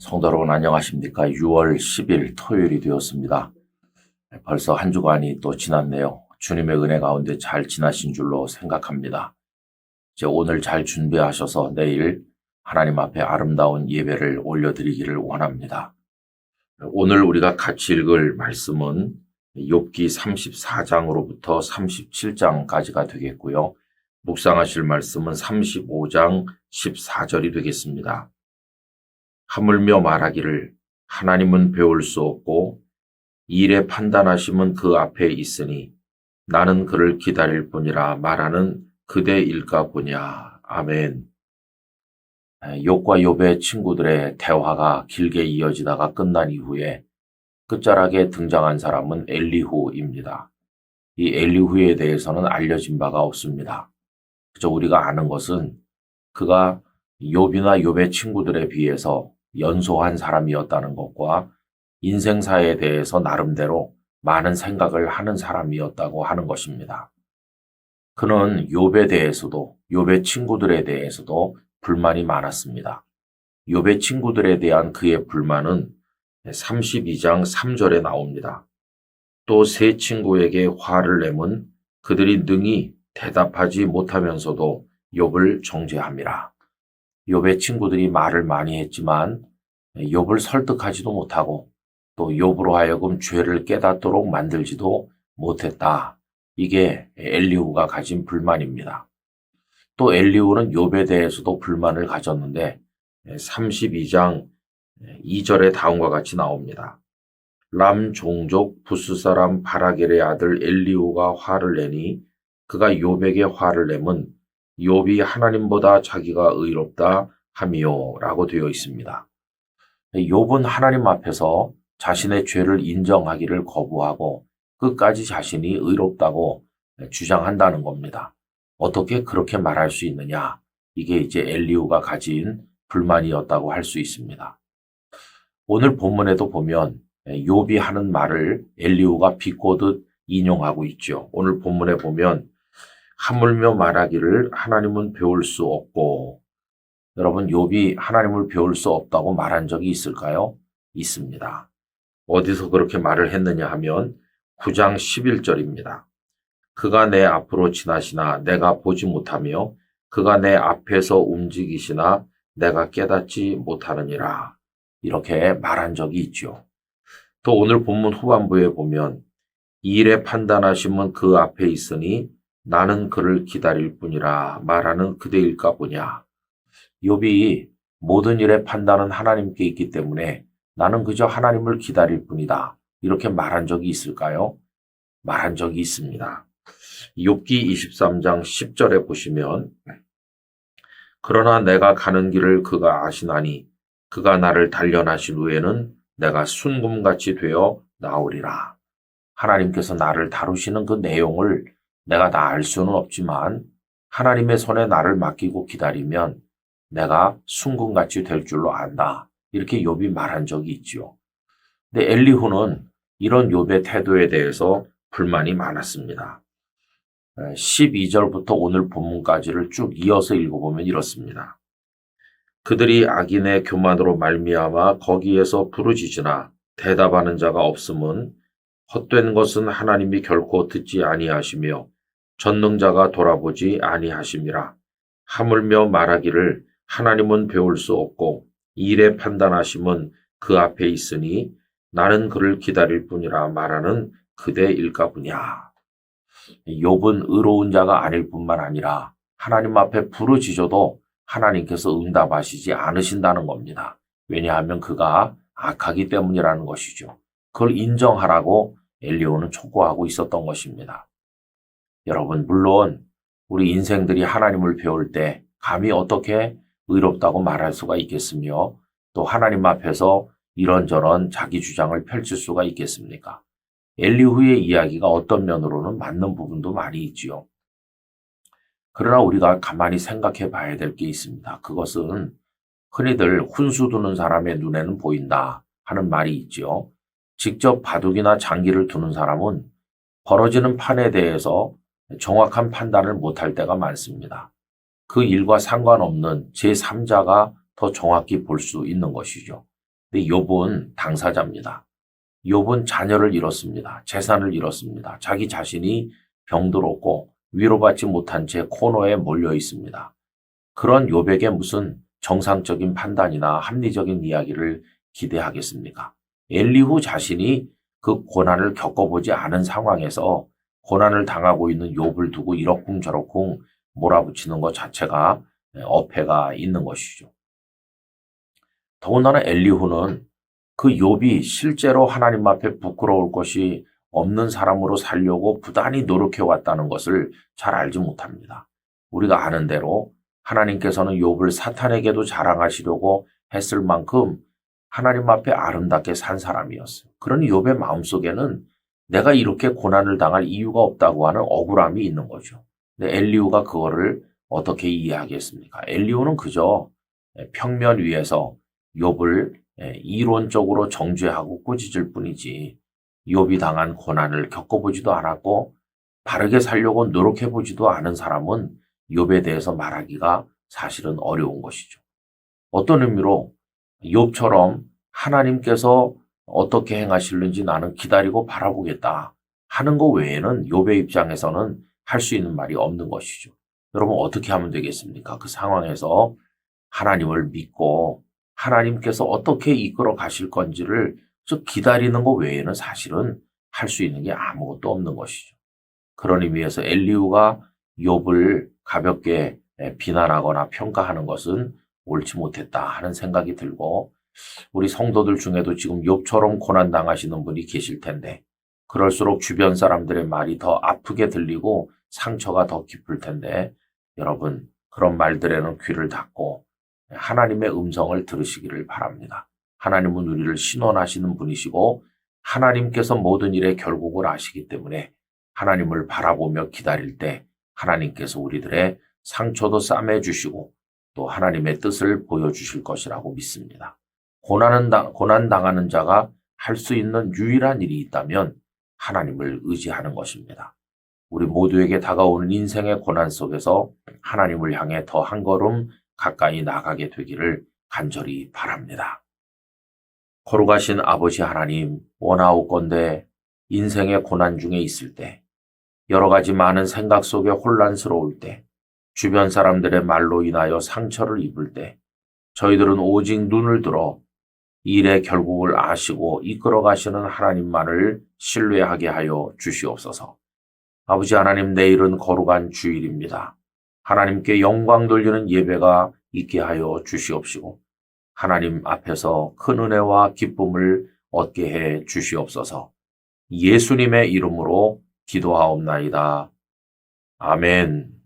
성도 여러분 안녕하십니까? 6월 10일 토요일이 되었습니다. 벌써 한 주간이 또 지났네요. 주님의 은혜 가운데 잘 지나신 줄로 생각합니다. 이제 오늘 잘 준비하셔서 내일 하나님 앞에 아름다운 예배를 올려드리기를 원합니다. 오늘 우리가 같이 읽을 말씀은 욥기 34장으로부터 37장까지가 되겠고요. 묵상하실 말씀은 35장 14절이 되겠습니다. 하물며 말하기를 하나님은 배울 수 없고 일의 판단하심은 그 앞에 있으니 나는 그를 기다릴 뿐이라 말하는 그대일까 보냐. 아멘. 욥과 욥의 친구들의 대화가 길게 이어지다가 끝난 이후에 끝자락에 등장한 사람은 엘리후입니다. 이 엘리후에 대해서는 알려진 바가 없습니다. 그저 우리가 아는 것은 그가 욥이나 욥의 친구들에 비해서 연소한 사람이었다는 것과 인생사에 대해서 나름대로 많은 생각을 하는 사람이었다고 하는 것입니다. 그는 욥에 대해서도 욥의 친구들에 대해서도 불만이 많았습니다. 욥의 친구들에 대한 그의 불만은 32장 3절에 나옵니다. 또 세 친구에게 화를 내면 그들이 능히 대답하지 못하면서도 욥을 정죄함이라. 욥의 친구들이 말을 많이 했지만 욥을 설득하지도 못하고 또 욥으로 하여금 죄를 깨닫도록 만들지도 못했다. 이게 엘리후가 가진 불만입니다. 또 엘리후는 욥에 대해서도 불만을 가졌는데 32장 2절에 다음과 같이 나옵니다. 람 종족 부스 사람 바라겔의 아들 엘리후가 화를 내니 그가 욥에게 화를 내면 욥이 하나님보다 자기가 의롭다 하미요 라고 되어 있습니다. 욥은 하나님 앞에서 자신의 죄를 인정하기를 거부하고 끝까지 자신이 의롭다고 주장한다는 겁니다. 어떻게 그렇게 말할 수 있느냐? 이게 이제 엘리후가 가진 불만이었다고 할 수 있습니다. 오늘 본문에도 보면 욥이 하는 말을 엘리후가 비꼬듯 인용하고 있죠. 오늘 본문에 보면 하물며 말하기를 하나님은 배울 수 없고, 여러분 욥이 하나님을 배울 수 없다고 말한 적이 있을까요? 있습니다. 어디서 그렇게 말을 했느냐 하면 9장 11절입니다. 그가 내 앞으로 지나시나 내가 보지 못하며 그가 내 앞에서 움직이시나 내가 깨닫지 못하느니라. 이렇게 말한 적이 있죠. 또 오늘 본문 후반부에 보면 일의 판단하심은 그 앞에 있으니 나는 그를 기다릴 뿐이라 말하는 그대일까 보냐. 욥이 모든 일의 판단은 하나님께 있기 때문에 나는 그저 하나님을 기다릴 뿐이다. 이렇게 말한 적이 있을까요? 말한 적이 있습니다. 욥기 23장 10절에 보시면 그러나 내가 가는 길을 그가 아시나니 그가 나를 단련하신 후에는 내가 순금같이 되어 나오리라. 하나님께서 나를 다루시는 그 내용을 내가 다 알 수는 없지만 하나님의 손에 나를 맡기고 기다리면 내가 순금같이 될 줄로 안다. 이렇게 욥이 말한 적이 있죠. 근데 엘리후는 이런 욥의 태도에 대해서 불만이 많았습니다. 12절부터 오늘 본문까지를 쭉 이어서 읽어보면 이렇습니다. 그들이 악인의 교만으로 말미암아 거기에서 부르짖으나 대답하는 자가 없음은 헛된 것은 하나님이 결코 듣지 아니하시며 전능자가 돌아보지 아니하심이라. 하물며 말하기를 하나님은 배울 수 없고 일의 판단하심은 그 앞에 있으니 나는 그를 기다릴 뿐이라 말하는 그대일까 보냐. 욥은 의로운 자가 아닐 뿐만 아니라 하나님 앞에 부르짖어도 하나님께서 응답하시지 않으신다는 겁니다. 왜냐하면 그가 악하기 때문이라는 것이죠. 그걸 인정하라고 엘리후는 촉구하고 있었던 것입니다. 여러분, 물론 우리 인생들이 하나님을 배울 때 감히 어떻게 의롭다고 말할 수가 있겠으며 또 하나님 앞에서 이런저런 자기 주장을 펼칠 수가 있겠습니까? 엘리후의 이야기가 어떤 면으로는 맞는 부분도 많이 있지요. 그러나 우리가 가만히 생각해 봐야 될 게 있습니다. 그것은 흔히들 훈수 두는 사람의 눈에는 보인다 하는 말이 있지요. 직접 바둑이나 장기를 두는 사람은 벌어지는 판에 대해서 정확한 판단을 못할 때가 많습니다. 그 일과 상관없는 제3자가 더 정확히 볼 수 있는 것이죠. 근데 욥은 당사자입니다. 욥은 자녀를 잃었습니다. 재산을 잃었습니다. 자기 자신이 병들었고 위로받지 못한 채 코너에 몰려 있습니다. 그런 욥에게 무슨 정상적인 판단이나 합리적인 이야기를 기대하겠습니까? 엘리후 자신이 그 고난을 겪어보지 않은 상황에서 고난을 당하고 있는 욥을 두고 이러쿵저러쿵 몰아붙이는 것 자체가 어폐가 있는 것이죠. 더군다나 엘리후는 그 욥이 실제로 하나님 앞에 부끄러울 것이 없는 사람으로 살려고 부단히 노력해 왔다는 것을 잘 알지 못합니다. 우리가 아는 대로 하나님께서는 욥을 사탄에게도 자랑하시려고 했을 만큼 하나님 앞에 아름답게 산 사람이었어요. 그러니 욥의 마음속에는 내가 이렇게 고난을 당할 이유가 없다고 하는 억울함이 있는 거죠. 근데 엘리후가 그거를 어떻게 이해하겠습니까? 엘리후는 그저 평면 위에서 욥을 이론적으로 정죄하고 꾸짖을 뿐이지 욥이 당한 고난을 겪어보지도 않았고 바르게 살려고 노력해보지도 않은 사람은 욥에 대해서 말하기가 사실은 어려운 것이죠. 어떤 의미로 욥처럼 하나님께서 어떻게 행하실는지 나는 기다리고 바라보겠다 하는 것 외에는 욥의 입장에서는 할 수 있는 말이 없는 것이죠. 여러분 어떻게 하면 되겠습니까? 그 상황에서 하나님을 믿고 하나님께서 어떻게 이끌어 가실 건지를 기다리는 것 외에는 사실은 할 수 있는 게 아무것도 없는 것이죠. 그런 의미에서 엘리후가 욥을 가볍게 비난하거나 평가하는 것은 옳지 못했다 하는 생각이 들고, 우리 성도들 중에도 지금 욥처럼 고난당하시는 분이 계실 텐데 그럴수록 주변 사람들의 말이 더 아프게 들리고 상처가 더 깊을 텐데, 여러분 그런 말들에는 귀를 닫고 하나님의 음성을 들으시기를 바랍니다. 하나님은 우리를 신원하시는 분이시고 하나님께서 모든 일의 결국을 아시기 때문에 하나님을 바라보며 기다릴 때 하나님께서 우리들의 상처도 싸매주시고 또 하나님의 뜻을 보여주실 것이라고 믿습니다. 고난당하는 자가 할 수 있는 유일한 일이 있다면 하나님을 의지하는 것입니다. 우리 모두에게 다가오는 인생의 고난 속에서 하나님을 향해 더 한 걸음 가까이 나가게 되기를 간절히 바랍니다. 거룩하신 아버지 하나님, 원하옵건대 인생의 고난 중에 있을 때, 여러 가지 많은 생각 속에 혼란스러울 때, 주변 사람들의 말로 인하여 상처를 입을 때, 저희들은 오직 눈을 들어 일의 결국을 아시고 이끌어 가시는 하나님만을 신뢰하게 하여 주시옵소서. 아버지 하나님, 내일은 거룩한 주일입니다. 하나님께 영광 돌리는 예배가 있게 하여 주시옵시고 하나님 앞에서 큰 은혜와 기쁨을 얻게 해 주시옵소서. 예수님의 이름으로 기도하옵나이다. 아멘.